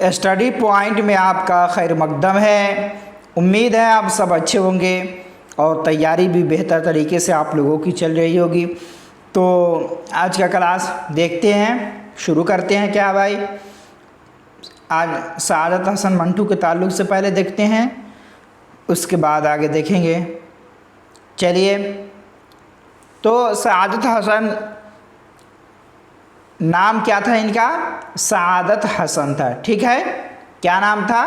Study point में आपका खैर मकदम है। उम्मीद है आप सब अच्छे होंगे और तैयारी भी बेहतर तरीके से आप लोगों की चल रही होगी। तो आज का क्लास देखते हैं, शुरू करते हैं। क्या भाई, आज सआदत हसन मंटू के ताल्लुक़ से पहले देखते हैं, उसके बाद आगे देखेंगे। चलिए, तो सआदत हसन नाम क्या था इनका? सआदत हसन था। ठीक है, क्या नाम था?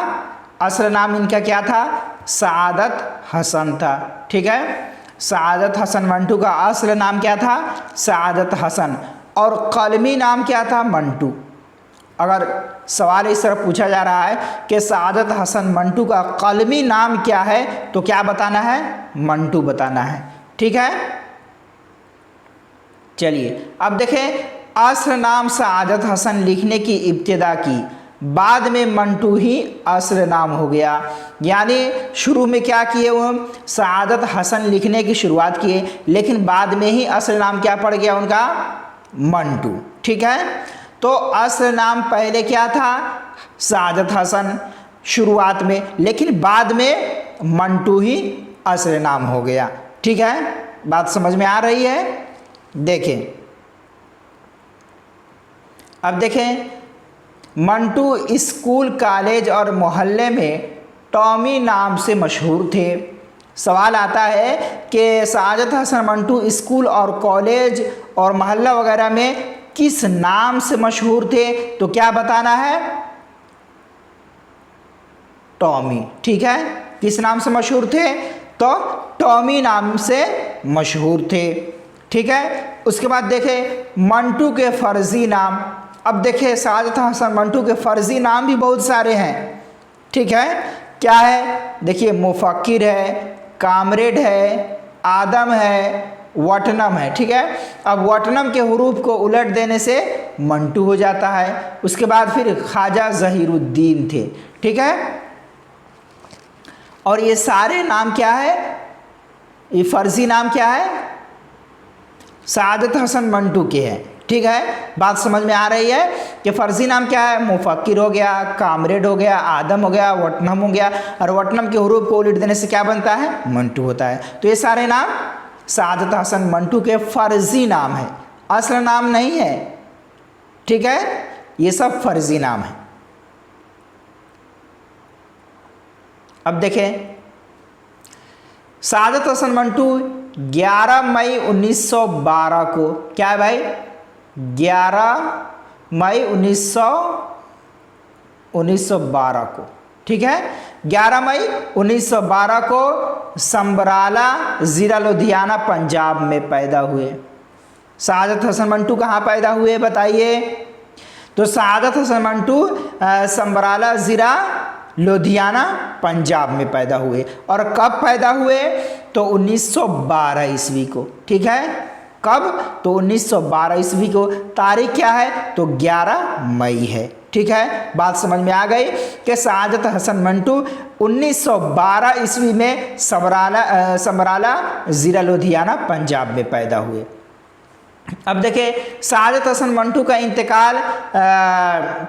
असल नाम इनका क्या था? सआदत हसन था। ठीक है, सआदत हसन मंटू का असल नाम क्या था? सआदत हसन। और कलमी नाम क्या था? मंटू। अगर सवाल इस तरह पूछा जा रहा है कि सआदत हसन मंटू का कलमी नाम क्या है, तो क्या बताना है? मंटू बताना है। ठीक है, चलिए अब देखें। असल नाम सआदत हसन लिखने की इब्तिदा की, बाद में मंटू ही असल नाम हो गया। यानी शुरू में क्या किए वो? सआदत हसन लिखने की शुरुआत किए, लेकिन बाद में ही असल नाम क्या पड़ गया उनका? मंटू। ठीक है, तो असल नाम पहले क्या था? सआदत हसन शुरुआत में, लेकिन बाद में मंटू ही असल नाम हो गया। ठीक है, बात समझ में आ रही है? देखें, अब देखें, मंटू स्कूल, कॉलेज और मोहल्ले में टॉमी नाम से मशहूर थे। सवाल आता है कि सआदत हसन मंटू स्कूल और कॉलेज और मोहल्ला वगैरह में किस नाम से मशहूर थे? तो क्या बताना है? टॉमी। ठीक है, किस नाम से मशहूर थे? तो टॉमी नाम से मशहूर थे। ठीक है, उसके बाद देखें मंटू के फर्जी नाम। अब देखें, सआदत हसन मंटू के फर्जी नाम भी बहुत सारे हैं। ठीक है, क्या है? देखिए, मुफक्किर है, कामरेड है, आदम है, वटनम है। ठीक है, अब वटनम के हुरूफ को उलट देने से मंटू हो जाता है। उसके बाद फिर ख्वाजा ज़हीरुद्दीन थे। ठीक है, और ये सारे नाम क्या है? ये फर्जी नाम क्या है? सआदत हसन मंटू के हैं। ठीक है, बात समझ में आ रही है कि फर्जी नाम क्या है? मुफक्किर हो गया, कामरेड हो गया, आदम हो गया, वटनम हो गया, और वटनम के हुरूफ को उलट देने से क्या बनता है? मंटू होता है। तो ये सारे नाम सआदत हसन मंटू के फर्जी नाम है, असल नाम नहीं है। ठीक है, ये सब फर्जी नाम है। अब देखें, सआदत हसन मंटू 11 मई 1912 को, क्या है भाई? 11 मई 1912 को। ठीक है, 11 मई 1912 को समबराला, ज़िला लुधियाना, पंजाब में पैदा हुए। सआदत हसन मंटू कहाँ पैदा हुए बताइए? तो सआदत हसन मंटू समबराला, ज़िला लुधियाना, पंजाब में पैदा हुए। और कब पैदा हुए? तो 1912 ईस्वी को। ठीक है, कब? तो 1912 ईस्वी को। तारीख क्या है? तो 11 मई है। ठीक है, बात समझ में आ गई कि सआदत हसन मंटू 1912 ईस्वी में समबराला, ज़िला लुधियाना, पंजाब में पैदा हुए। अब देखिए, सआदत हसन मंटू का इंतकाल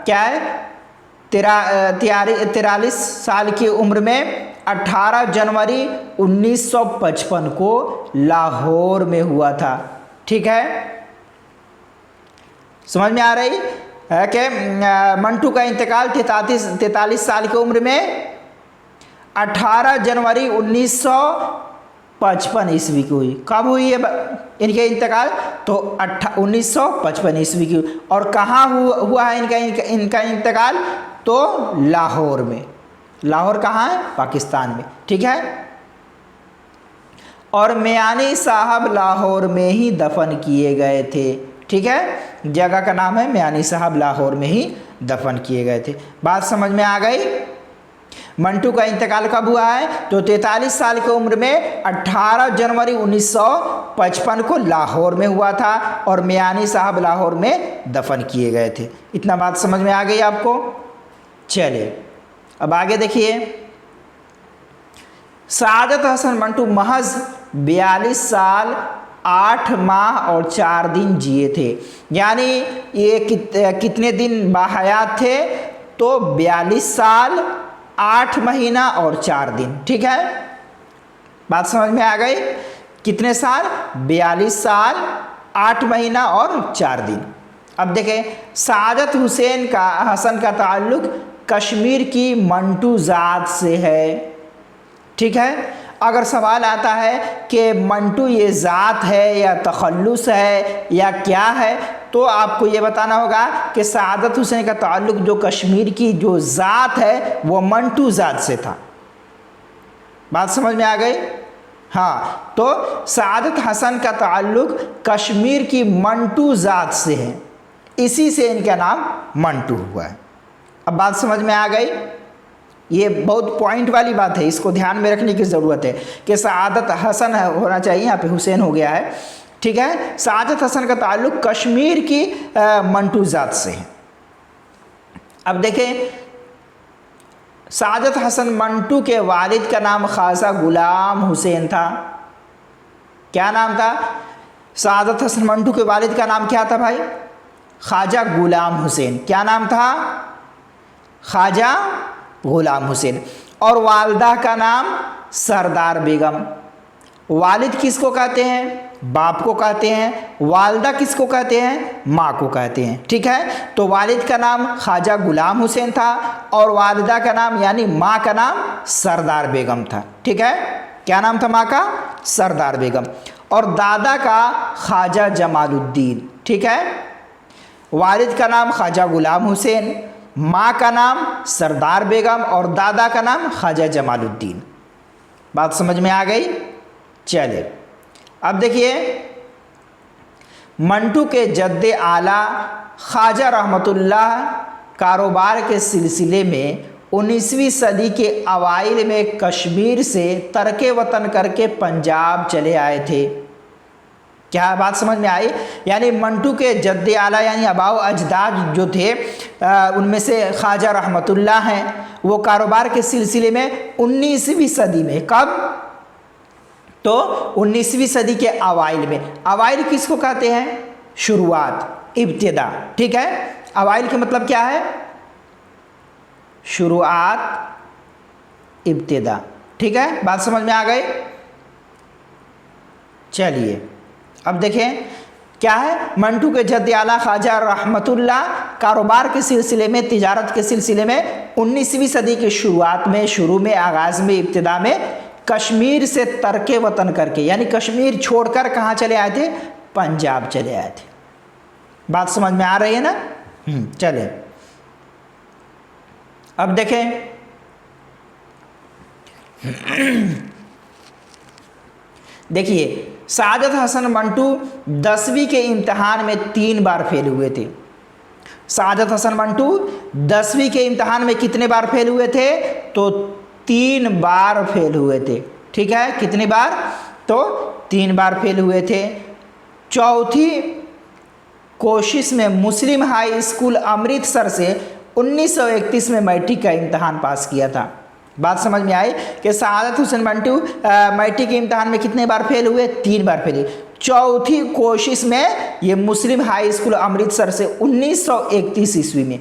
क्या है? 43 साल की उम्र में 18 जनवरी 1955 को लाहौर में हुआ था। ठीक है, समझ में आ रही है कि मंटू का इंतकाल 43 साल की उम्र में 18 जनवरी 1955 ईस्वी की हुई। कब हुई है इनके इंतकाल? तो 1955 ईस्वी की। और कहाँ हुआ है इनका इंतकाल? तो लाहौर में। लाहौर कहाँ है? पाकिस्तान में। ठीक है, और मियानी साहब लाहौर में ही दफन किए गए थे। ठीक है, जगह का नाम है मियानी साहब, लाहौर में ही दफन किए गए थे। बात समझ में आ गई? मंटू का इंतकाल कब हुआ है? तो 43 साल की उम्र में 18 जनवरी 1955 को लाहौर में हुआ था, और मियानी साहब लाहौर में दफन किए गए थे। इतना बात समझ में आ गई आपको? चलिए, अब आगे देखिए। सआदत हसन मंटू महज 42 साल 8 माह और 4 दिन जिए थे। यानी ये कितने दिन बाहयात थे? तो 42 साल 8 महीना और 4 दिन। ठीक है, बात समझ में आ गई? कितने साल? 42 साल 8 महीना और 4 दिन। अब देखें, सादत हुसैन का हसन का ताल्लुक कश्मीर की मंटू ज़ात से है। ठीक है, अगर सवाल आता है कि मंटू ये ज़ात है या तखल्लुस है या क्या है, तो आपको ये बताना होगा कि सादत हुसैन का ताल्लुक जो कश्मीर की जो ज़ात है वो मंटू ज़ात से था। बात समझ में आ गई? हाँ, तो सादत हसन का ताल्लुक कश्मीर की मंटू ज़ात से है, इसी से इनका नाम मंटू हुआ है। अब बात समझ में आ गई? ये बहुत पॉइंट वाली बात है, इसको ध्यान में रखने की ज़रूरत है कि सादत हसन होना चाहिए, यहाँ पे हुसैन हो गया है। ठीक है, सादत हसन का ताल्लुक कश्मीर की मंटू ज़ात से है। अब देखें, सादत हसन मंटू के वालिद का नाम ख्वाजा गुलाम हुसैन था। क्या नाम था? सादत हसन मंटू के वालिद का नाम क्या था भाई? ख्वाजा गुलाम हुसैन। क्या नाम था? ख्वाजा गुलाम हुसैन। और वालदा का नाम सरदार बेगम। वालिद किसको कहते हैं? बाप को कहते हैं। वालदा किसको कहते हैं? माँ को कहते हैं। ठीक है, तो वालिद का नाम ख्वाजा गुलाम हुसैन था और वालिदा का नाम यानी माँ का नाम सरदार बेगम था। ठीक है, क्या नाम था माँ का? सरदार बेगम। और दादा का ख्वाजा जमालुद्दीन। ठीक है, वालिद का नाम ख्वाजा गुलाम हुसैन, माँ का नाम सरदार बेगम और दादा का नाम ख्वाजा जमालुद्दीन। बात समझ में आ गई? चलिए, अब देखिए, मंटू के जद्दे आला ख्वाजा रहमतुल्लाह कारोबार के सिलसिले में 19वीं सदी के अवाइल में कश्मीर से तर्के वतन करके पंजाब चले आए थे। क्या बात समझ में आई? यानी मंटू के जद्दे आला यानी अबाव अजदाद जो थे उनमें से ख्वाजा रहमतुल्लाह हैं, वो कारोबार के सिलसिले में 19वीं सदी में, कब? तो 19वीं सदी के अवाइल में। अवाइल किसको कहते हैं? शुरुआत, इब्तिदा। ठीक है, अवाइल का मतलब क्या है? शुरुआत, इब्तिदा। ठीक है, बात समझ में आ गई? चलिए, अब देखें क्या है? मंटू के जद्दे आला ख्वाजा रहमतुल्लाह कारोबार के सिलसिले में, तिजारत के सिलसिले में 19वीं सदी की शुरुआत में, शुरू में, आगाज़ में, इब्तिदा में कश्मीर से तर्के वतन करके यानी कश्मीर छोड़कर कहाँ चले आए थे? पंजाब चले आए थे। बात समझ में आ रही है ना? चले, अब देखें, देखिए, सादत हसन मंटू 10वीं के इम्तिहान में 3 बार फेल हुए थे। सादत हसन मंटू 10वीं के इम्तिहान में कितने बार फेल हुए थे? तो 3 बार फेल हुए थे। ठीक है, कितनी बार? तो 3 बार फेल हुए थे। चौथी कोशिश में मुस्लिम हाई स्कूल अमृतसर से 1931 में मैट्रिक का इम्तिहान पास किया था। बात समझ में आई कि सादत हुसैन मंटू मैट्रिक के इम्तिहान में कितने बार फेल हुए? 3 बार फेल हुए। चौथी कोशिश में ये मुस्लिम हाई स्कूल अमृतसर से 1931 ईस्वी में,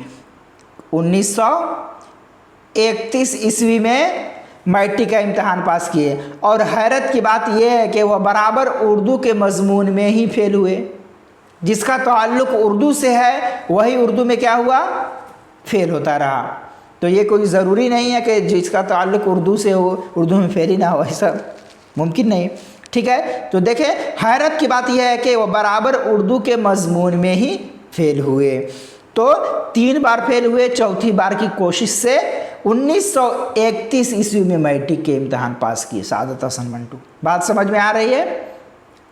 1931 ईस्वी में मैट्रिक का इम्तिहान पास किए। और हैरत की बात यह है कि वह बराबर उर्दू के मजमून में ही फेल हुए। जिसका ताल्लुक उर्दू से है वही उर्दू में क्या हुआ? फेल होता रहा। तो ये कोई ज़रूरी नहीं है कि जिसका ताल्लुक उर्दू से हो उर्दू में फेल ही ना हो, ऐसा मुमकिन नहीं। ठीक है, तो देखें, हैरत की बात यह है कि वह बराबर उर्दू के मजमून में ही फेल हुए। तो 3 बार फेल हुए, चौथी बार की कोशिश से 1931 ईस्वी में मैट्रिक के इम्तिहान पास किए सादत हसन मंटू। बात समझ में आ रही है?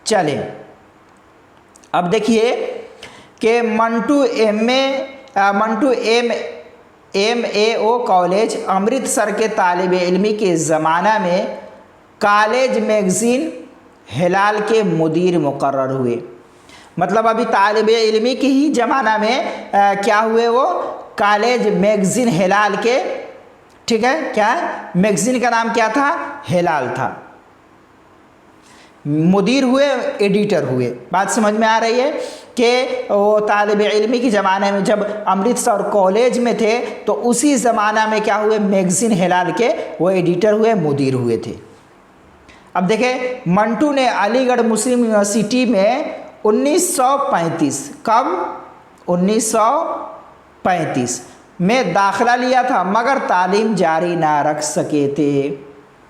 चलें, अब देखिए कि मंटू MAO कॉलेज अमृतसर के तालिब इल्मी के ज़माना में कॉलेज मैगज़ीन हिलाल के मुदीर मुकर्रर हुए। मतलब अभी तालिब इल्मी के ही ज़माना में क्या हुए? वो कॉलेज मैगज़ीन हिलाल के, ठीक है, क्या मैगज़ीन का नाम क्या था? हिलाल था। मुदीर हुए, एडिटर हुए। बात समझ में आ रही है कि वो तालिब इल्मी के ज़माने में जब अमृतसर कॉलेज में थे तो उसी ज़माना में क्या हुए, मैगज़ीन हिलाल के वो एडिटर हुए, मुदीर हुए थे। अब देखें, मंटू ने अलीगढ़ मुस्लिम यूनिवर्सिटी में 1935, कब, 1935 में दाखिला लिया था, मगर तालीम जारी ना रख सके थे।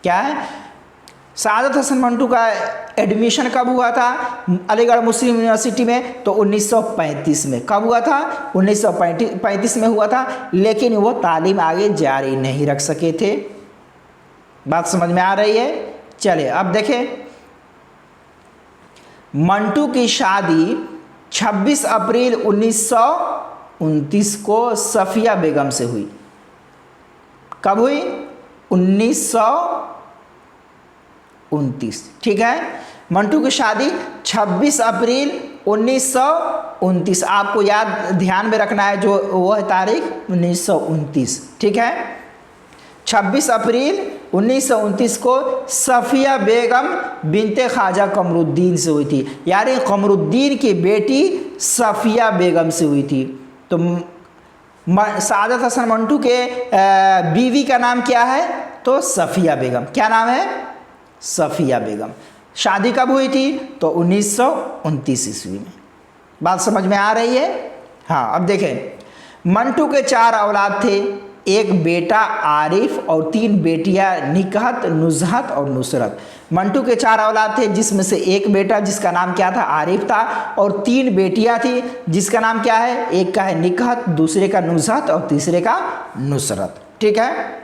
क्या है, सआदत हसन मंटू का एडमिशन कब हुआ था अलीगढ़ मुस्लिम यूनिवर्सिटी में, तो 1935 में। कब हुआ था, 1935 में हुआ था, लेकिन वो तालीम आगे जारी नहीं रख सके थे। बात समझ में आ रही है। चलिए अब देखें, मंटू की शादी 26 अप्रैल 1929 को सफिया बेगम से हुई। कब हुई, 1929, ठीक है। मंटू की शादी 26 अप्रैल 1929, आपको याद ध्यान में रखना है जो वो है तारीख, 1929, ठीक है। 26 अप्रैल 1929 को सफिया बेगम बिनते ख्वाजा कमरुद्दीन से हुई थी, यानी कमरुद्दीन की बेटी सफिया बेगम से हुई थी। तो सआदत हसन मंटू के बीवी का नाम क्या है, तो सफिया बेगम। क्या नाम है, सफिया बेगम। शादी कब हुई थी, तो 1929 ईस्वी में। बात समझ में आ रही है। हाँ, अब देखें, मंटू के 4 औलाद थे, एक बेटा आरिफ और 3 बेटियां निकहत, नुजहत और नुसरत। मंटू के 4 औलाद थे, जिसमें से एक बेटा जिसका नाम क्या था, आरिफ था, और 3 बेटियां थी जिसका नाम क्या है, एक का है निकहत, दूसरे का नुजहत और तीसरे का नुसरत, ठीक है।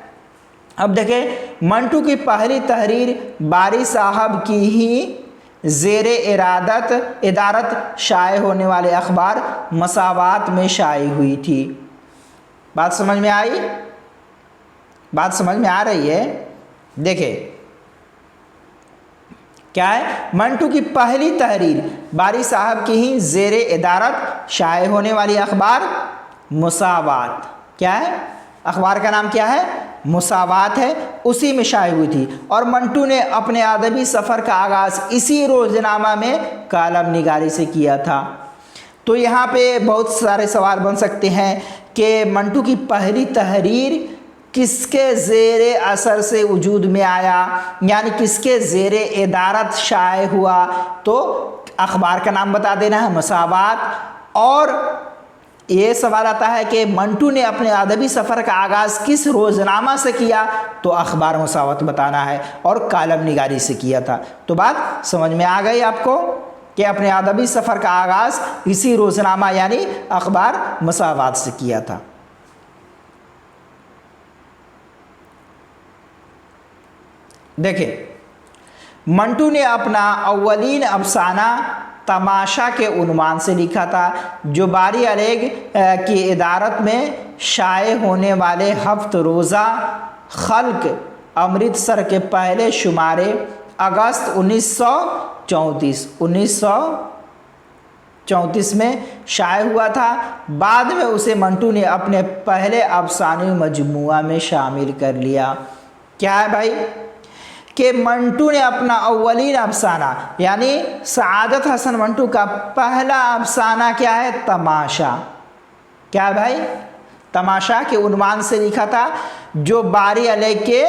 अब देखें, मंटू की पहली तहरीर बारी साहब की ही ज़ेरे इदारत शाये होने वाले अखबार मसावात में शाये हुई थी। बात समझ में आई, बात समझ में आ रही है। देखें क्या है, मंटू की पहली तहरीर बारी साहब की ही ज़ेरे इदारत शाये होने वाली अखबार मुसावात, क्या है, अखबार का नाम क्या है, मुसावात है, उसी में शाये हुई थी। और मंटू ने अपने अदबी सफ़र का आगाज़ इसी रोज़नामा में कालम निगारी से किया था। तो यहाँ पे बहुत सारे सवाल बन सकते हैं कि मंटू की पहली तहरीर किसके ज़ेरे असर से वजूद में आया, यानी किसके ज़ेरे इदारत शाये हुआ, तो अखबार का नाम बता देना है, मसावात। और ये सवाल आता है कि मंटू ने अपने अदबी सफ़र का आगाज़ किस रोज़नामा से किया, तो अखबार मसावत बताना है, और कालम निगारी से किया था। तो बात समझ में आ गई आपको कि अपने अदबी सफ़र का आगाज़ इसी रोज़नामा यानी अखबार मसावात से किया था। देखिए, मंटू ने अपना अव्वलीन अफसाना तमाशा के उन्वान से लिखा था, जो बारी अलेग की इदारत में शाये होने वाले हफ्त रोज़ा खल्क अमृतसर के पहले शुमारे अगस्त 1934 में शाये हुआ था। बाद में उसे मंटू ने अपने पहले अफसानी मजमुआ में शामिल कर लिया। क्या है भाई, कि मंटू ने अपना अव्वलीन अफसाना यानी सआदत हसन मंटू का पहला अफसाना क्या है, तमाशा। क्या है भाई, तमाशा के उन्वान से लिखा था, जो बारी अलैह के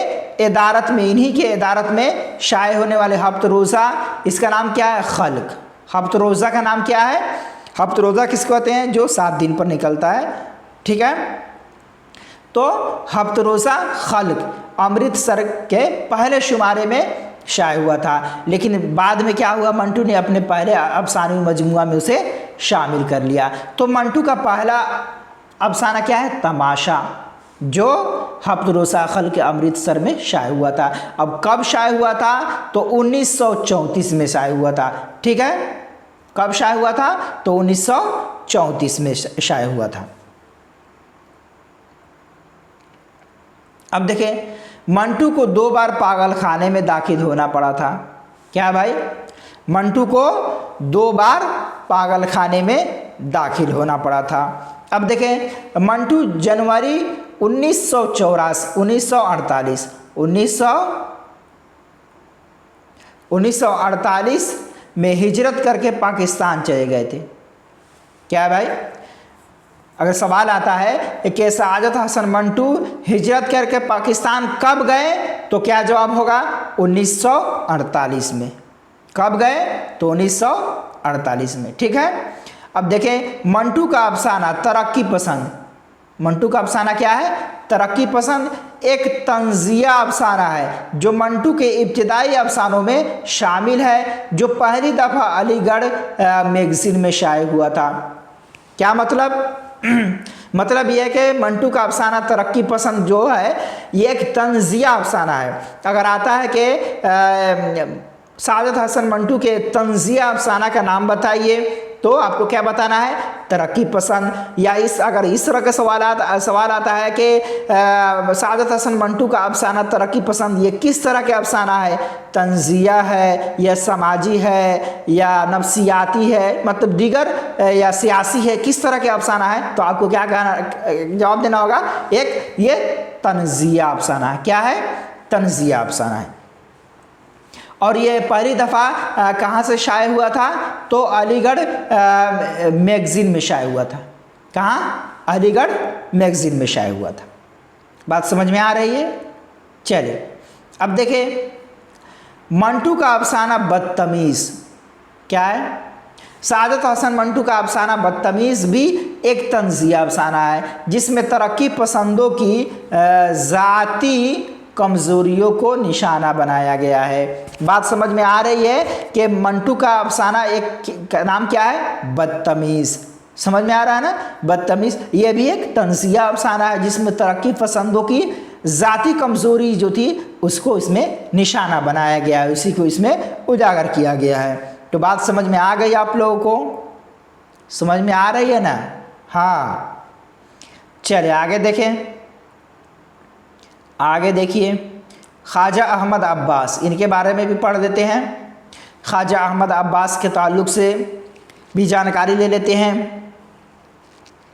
इदारत में, इन्हीं के इदारत में शाये होने वाले हफ्त रोज़ा, इसका नाम क्या है, खल्क। हफ्त रोज़ा का नाम क्या है, हफ्त रोज़ा किसको कहते हैं, जो 7 दिन पर निकलता है, ठीक है। तो हफ्त रोज़ा खल्क अमृतसर के पहले शुमारे में शाये हुआ था, लेकिन बाद में क्या हुआ, मंटू ने अपने पहले अफसानी मजमुआ में उसे शामिल कर लिया। तो मंटू का पहला अफसाना क्या है, तमाशा, जो हफ्त रोज़ा खल्क अमृतसर में शाये हुआ था। अब कब शाये हुआ था, तो 1934 में शाये हुआ था, ठीक है। कब शाये हुआ था, तो 1934 में शाये हुआ था। अब देखें, मंटू को 2 बार पागल खाने में दाखिल होना पड़ा था। क्या भाई, मंटू को 2 बार पागल खाने में दाखिल होना पड़ा था। अब देखें, मंटू जनवरी 1948 1948 में हिजरत करके पाकिस्तान चले गए थे। क्या है भाई? अगर सवाल आता है कि सादत हसन मंटू हिजरत करके पाकिस्तान कब गए, तो क्या जवाब होगा? 1948 में। कब गए? तो 1948 में। ठीक है। अब देखें मंटू का अफसाना तरक्की पसंद। मंटू का अफसाना क्या है? तरक्की पसंद एक तंजिया अफसाना है जो मंटू के इब्तिदाई अफसानों में शामिल है, जो पहली दफ़ा अलीगढ़ मैगज़ीन में शाये हुआ था। क्या मतलब? मतलब यह है कि मंटू का अफसाना तरक्की पसंद जो है ये एक तंजिया अफसाना है। अगर आता है कि सादत हसन मंटू के तंजिया अफसाना का नाम बताइए, तो आपको क्या बताना है? तरक्की पसंद। या अगर इस तरह का सवाल आता है कि सादत हसन मंटू का अफसाना तरक्की पसंद ये किस तरह के अफसाना है? तंजिया है या समाजी है या नफ्सियाती है, मतलब दीगर, या सियासी है, किस तरह के अफसाना है? तो आपको क्या जवाब देना होगा? एक ये तंजिया अफसाना है। क्या है? तंजिया अफसाना है। और ये पहली दफ़ा कहाँ से शाये हुआ था? तो अलीगढ़ मैगज़ीन में शाये हुआ था। कहाँ? अलीगढ़ मैगज़ीन में शाये हुआ था। बात समझ में आ रही है? चलिए अब देखें मंटू का अफसाना बदतमीज़। क्या है? सादत हसन मंटू का अफसाना बदतमीज़ भी एक तंजिया अफसाना है जिसमें तरक्की पसंदों की ज़ाती कमज़ोरियों को निशाना बनाया गया है। बात समझ में आ रही है कि मंटू का अफसाना एक का नाम क्या है? बदतमीज़। समझ में आ रहा है ना? बदतमीज़ ये भी एक तंजिया अफसाना है जिसमें तरक्की पसंदों की ज़ाती कमज़ोरी जो थी उसको इसमें निशाना बनाया गया है, उसी को इसमें उजागर किया गया है। तो बात समझ में आ गई आप लोगों को? समझ में आ रही है ना? हाँ, चलिए आगे देखें। आगे देखिए ख्वाजा अहमद अब्बास, इनके बारे में भी पढ़ लेते हैं। ख्वाजा अहमद अब्बास के ताल्लुक़ से भी जानकारी ले लेते हैं।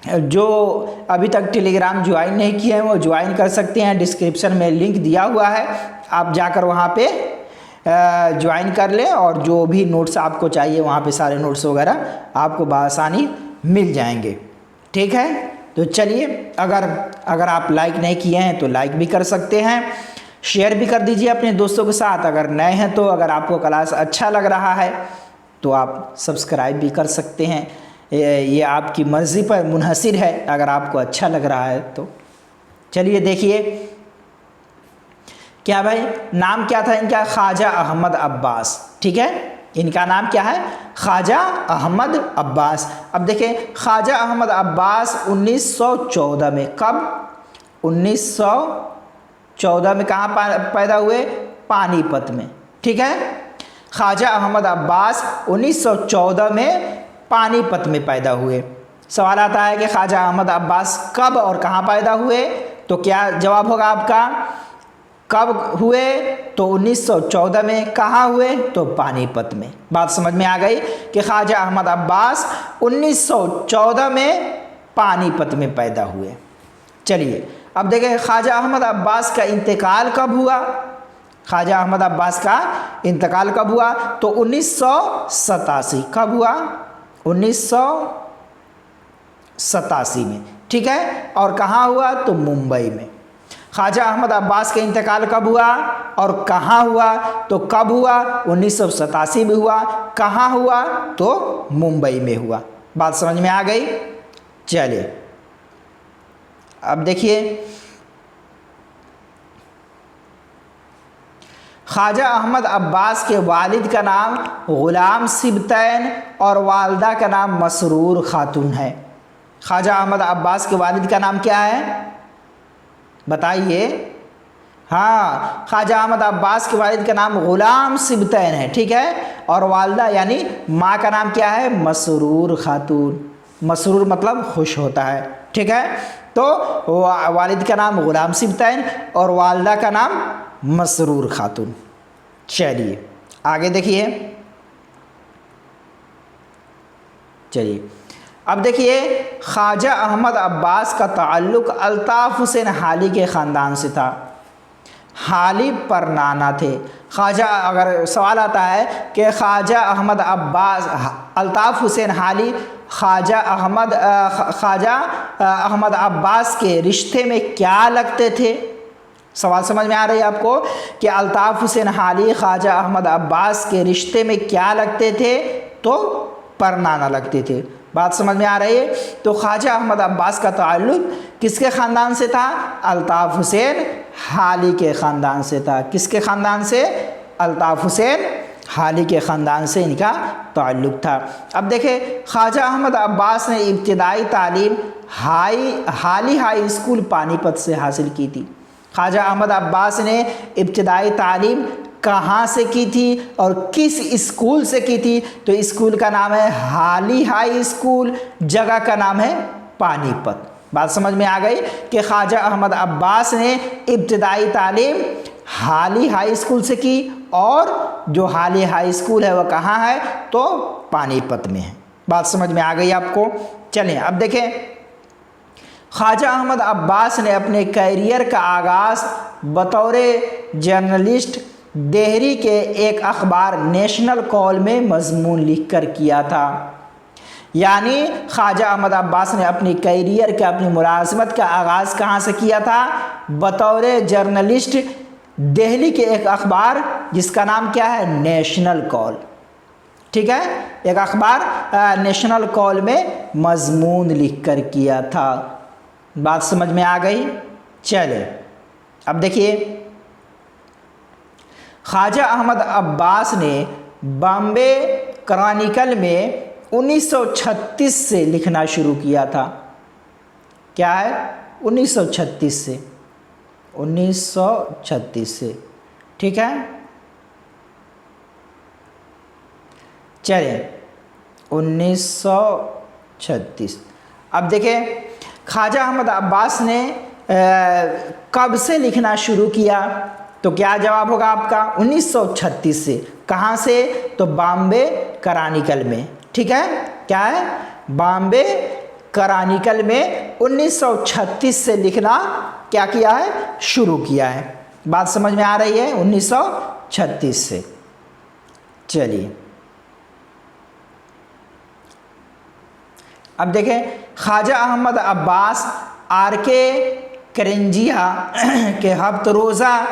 जो अभी तक टेलीग्राम ज्वाइन नहीं किए हैं वो ज्वाइन कर सकते हैं, डिस्क्रिप्शन में लिंक दिया हुआ है, आप जाकर वहाँ पे ज्वाइन कर लें और जो भी नोट्स आपको चाहिए वहाँ पे सारे नोट्स वगैरह आपको बआसानी मिल जाएंगे। ठीक है, तो चलिए अगर आप लाइक नहीं किए हैं तो लाइक भी कर सकते हैं, शेयर भी कर दीजिए अपने दोस्तों के साथ। अगर नए हैं तो अगर आपको क्लास अच्छा लग रहा है तो आप सब्सक्राइब भी कर सकते हैं, ये आपकी मर्ज़ी पर मुनहसिर है अगर आपको अच्छा लग रहा है तो। चलिए देखिए क्या भाई नाम क्या था इनका? ख्वाजा अहमद अब्बास। ठीक है, इनका नाम क्या है? ख्वाजा अहमद अब्बास। अब देखें ख्वाजा अहमद अब्बास 1914 में, कब? 1914 में कहाँ पैदा हुए? पानीपत में। ठीक है, ख्वाजा अहमद अब्बास 1914 में पानीपत में पैदा हुए। सवाल आता है कि ख्वाजा अहमद अब्बास कब और कहाँ पैदा हुए, तो क्या जवाब होगा आपका? कब हुए? तो 1914 में। कहाँ हुए? तो पानीपत में। बात समझ में आ गई कि ख्वाजा अहमद अब्बास 1914 में पानीपत में पैदा हुए। चलिए अब देखें ख्वाजा अहमद अब्बास का इंतकाल कब हुआ? ख्वाजा अहमद अब्बास का इंतकाल कब हुआ? तो 1987। कब हुआ? 1987 में। ठीक है, और कहाँ हुआ? तो मुंबई में। ख्वाजा अहमद अब्बास का इंतकाल कब हुआ और कहाँ हुआ? तो कब हुआ? 1987 में हुआ। कहाँ हुआ? तो मुंबई में हुआ। बात समझ में आ गई? चलिए अब देखिए ख्वाजा अहमद अब्बास के वालिद का नाम ग़ुलाम सिबतैन और वालदा का नाम मसरूर खातून है। ख्वाजा अहमद अब्बास के वालिद का नाम क्या है? बताइए। हाँ, ख्वाजा अहमद अब्बास के वालिद का नाम ग़ुलाम सिबतैन है। ठीक है, और वालदा यानी माँ का नाम क्या है? मसरूर खातून। मसरूर मतलब खुश होता है। ठीक है, तो वालिद का नाम ग़ुलाम सिबतैन और वालदा का नाम मसरूर खातून। चलिए आगे देखिए। चलिए अब देखिए ख्वाजा अहमद अब्बास का ताल्लुक़ अल्ताफ़ हुसैन हाली के ख़ानदान से था। हाली परनाना थे। ख्वाजा, अगर सवाल आता है कि ख्वाजा अहमद अब्बास, अल्ताफ़ हुसैन हाली ख्वाजा अहमद अब्बास के रिश्ते में क्या लगते थे? सवाल समझ में आ रही है आपको कि अल्ताफ़ हुसैन हाली ख्वाजा अहमद अब्बास के रिश्ते में क्या लगते थे? तो परनाना लगते थे। बात समझ में आ रही है? तो ख्वाजा अहमद अब्बास का ताल्लुक़ किसके ख़ानदान से था? अल्ताफ़ हुसैन हाली के ख़ानदान से था। किसके ख़ानदान से? अल्ताफ़ हुसैन हाली के ख़ानदान से इनका ताल्लुक़ था। अब देखें, ख्वाजा अहमद अब्बास ने इब्तिदाई तालीम हाली हाई स्कूल पानीपत से हासिल की थी। ख्वाजा अहमद अब्बास ने इब्तिदाई तालीम कहाँ से की थी और किस स्कूल से की थी? तो स्कूल का नाम है हाली हाई स्कूल, जगह का नाम है पानीपत। बात समझ में आ गई कि ख्वाजा अहमद अब्बास ने इब्तिदाई तालीम हाली हाई स्कूल से की और जो हाली हाई स्कूल है वह कहाँ है? तो पानीपत में है। बात समझ में आ गई आपको? चलें अब देखें, ख्वाजा अहमद अब्बास ने अपने कैरियर का आगाज़ बतौर जर्नलिस्ट देहरी के एक अखबार नेशनल कॉल में मजमून लिखकर किया था। यानी ख्वाजा अहमद अब्बास ने अपनी कैरियर के, अपनी मुलाजमत का आगाज़ कहाँ से किया था? बतौर जर्नलिस्ट दिल्ली के एक अखबार जिसका नाम क्या है? National call. ठीक है, एक अखबार नेशनल कॉल में मजमून लिखकर किया था। बात समझ में आ गई? चले अब देखिए, ख्वाजा अहमद अब्बास ने बॉम्बे क्रॉनिकल में 1936 से लिखना शुरू किया था। क्या है? 1936 से, 1936 से। ठीक है, चलिए 1936। अब देखें, ख्वाजा अहमद अब्बास ने कब से लिखना शुरू किया? तो क्या जवाब होगा आपका? 1936 से। कहाँ से? तो बॉम्बे क्रॉनिकल में। ठीक है, क्या है? बॉम्बे क्रॉनिकल में 1936 से लिखना क्या किया है? शुरू किया है। बात समझ में आ रही है? 1936 से। चलिए अब देखें, ख्वाजा अहमद अब्बास आर.के. करंजिया के हफ्त रोज़ा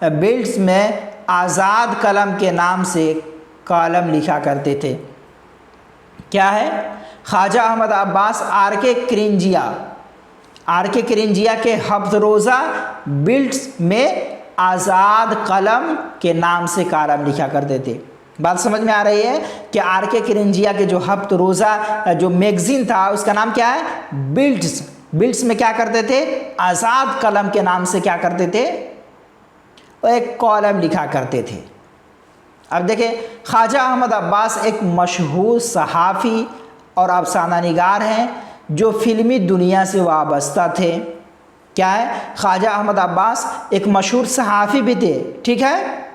बिल्ड्स में आज़ाद कलम के नाम से कॉलम लिखा करते थे। क्या है? ख्वाजा अहमद अब्बास आर.के. करंजिया के हफ्त रोज़ा बिल्ड्स में आज़ाद कलम के नाम से कॉलम लिखा करते थे। बात समझ में आ रही है कि आर.के. करंजिया के जो हफ्त रोज़ा जो मैगज़ीन था उसका नाम क्या है? बिल्ड्स में क्या करते थे? आज़ाद कलम के नाम से क्या करते थे? एक कॉलम लिखा करते थे। अब देखिए, ख्वाजा अहमद अब्बास एक मशहूर सहाफ़ी और अफसाना निगार हैं जो फ़िल्मी दुनिया से वाबस्ता थे। क्या है? ख्वाजा अहमद अब्बास एक मशहूर सहाफ़ी भी थे। ठीक है,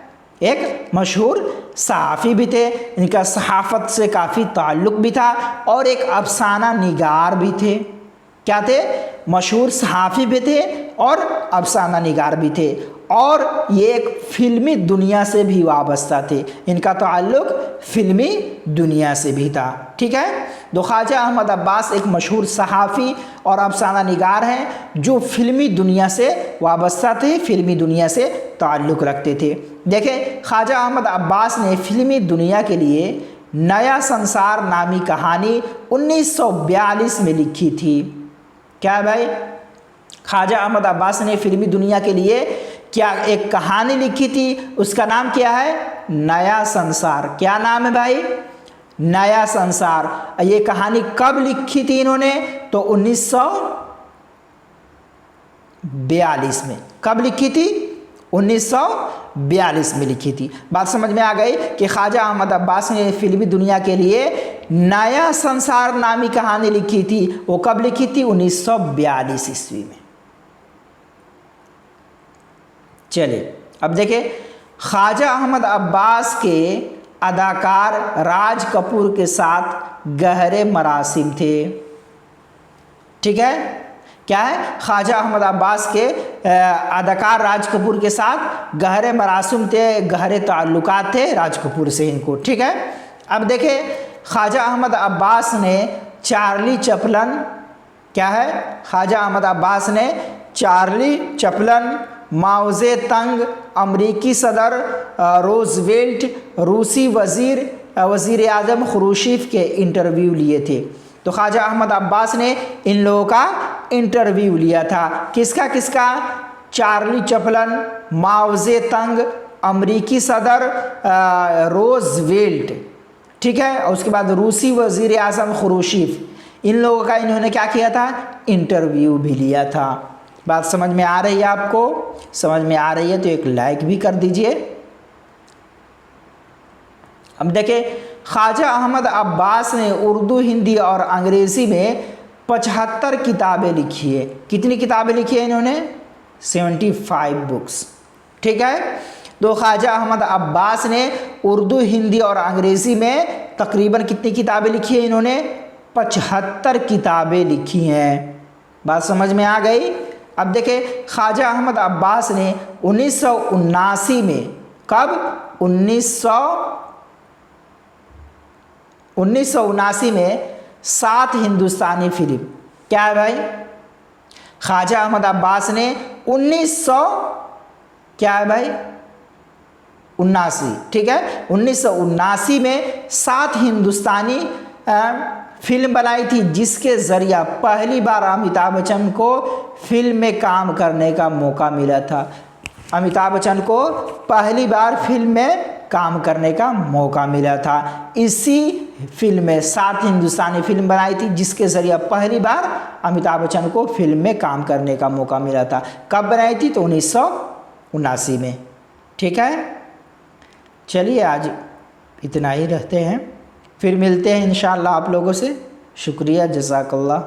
एक मशहूर सहाफ़ी भी थे, इनका सहाफ़त से काफ़ी ताल्लुक़ भी था और एक अफसाना निगार भी थे। क्या थे? मशहूर सहाफ़ी भी थे और अफसाना निगार भी थे, और ये एक फ़िल्मी दुनिया से भी वाबस्ता थे। इनका ताल्लुक़ फ़िल्मी दुनिया से भी था। ठीक है, तो ख्वाजा अहमद अब्बास एक मशहूर सहाफ़ी और अफसाना निगार हैं जो फ़िल्मी दुनिया से वाबस्ता थे, फ़िल्मी दुनिया से ताल्लुक़ रखते थे। देखें, ख्वाजा अहमद अब्बास ने फ़िल्मी दुनिया के लिए नया संसार नामी कहानी 1942 में लिखी थी। क्या है भाई? ख्वाजा अहमद अब्बास ने फ़िल्मी दुनिया के लिए क्या एक कहानी लिखी थी, उसका नाम क्या है? नया संसार। क्या नाम है भाई? नया संसार। ये कहानी कब लिखी थी इन्होंने? तो 1942 में। कब लिखी थी? 1942 में लिखी थी। बात समझ में आ गई कि ख्वाजा अहमद अब्बास ने फिल्मी दुनिया के लिए नया संसार नामी कहानी लिखी थी। वो कब लिखी थी? 1942 ईस्वी में। चलिए अब देखिए, ख्वाजा अहमद अब्बास के अदाकार राज कपूर के साथ गहरे मरासिम थे। ठीक है, क्या है? ख्वाजा अहमद अब्बास के अदाकार राज कपूर के साथ गहरे मरासुम थे, गहरे ताल्लुकात थे राज कपूर से इनको। ठीक है, अब देखें ख्वाजा अहमद अब्बास ने चार्ली चैपलन, क्या है, ख्वाजा अहमद अब्बास ने चार्ली चैपलन, माओ जे तंग, अमरीकी सदर रोजवेल्ट, रूसी वज़ीर आज़म खुरूशीफ के इंटरव्यू लिए थे। तो ख्वाजा अहमद अब्बास ने इन लोगों का इंटरव्यू लिया था। किसका किसका? चार्ली चैपलन, माओ जे तंग, अमरीकी सदर रोजवेल्ट, ठीक है, और उसके बाद रूसी वज़ीर आज़म खुरूशीफ, इन लोगों का इन्होंने क्या किया था? इंटरव्यू भी लिया था। बात समझ में आ रही है आपको? समझ में आ रही है तो एक लाइक भी कर दीजिए। अब देखें ख्वाजा अहमद अब्बास ने उर्दू, हिंदी और अंग्रेज़ी में 75 किताबें लिखी है। कितनी किताबें लिखी है इन्होंने? 75 बुक्स। ठीक है, तो ख्वाजा अहमद अब्बास ने उर्दू, हिंदी और अंग्रेज़ी में तकरीबन कितनी किताबें लिखी है इन्होंने? 75 किताबें लिखी हैं। बात समझ में आ गई? अब देखें ख्वाजा अहमद अब्बास ने 1979 में, कब? 1979 में 7 हिंदुस्तानी फिल्म, क्या है भाई? ख्वाजा अहमद अब्बास ने 1900, क्या है भाई? 79, ठीक है, 1979 में 7 हिंदुस्तानी फिल्म बनाई थी, जिसके ज़रिया पहली बार अमिताभ बच्चन को फिल्म में काम करने का मौका मिला था। अमिताभ बच्चन को पहली बार फिल्म में काम करने का मौका मिला था। इसी फिल्म में 7 हिंदुस्तानी फिल्म बनाई थी, जिसके ज़रिया पहली बार अमिताभ बच्चन को फिल्म में काम करने का मौका मिला था। कब बनाई थी? तो 1979 में। ठीक है, चलिए आज इतना ही रहते हैं, फिर मिलते हैं इंशाअल्लाह आप लोगों से। शुक्रिया, जज़ाकल्लाह।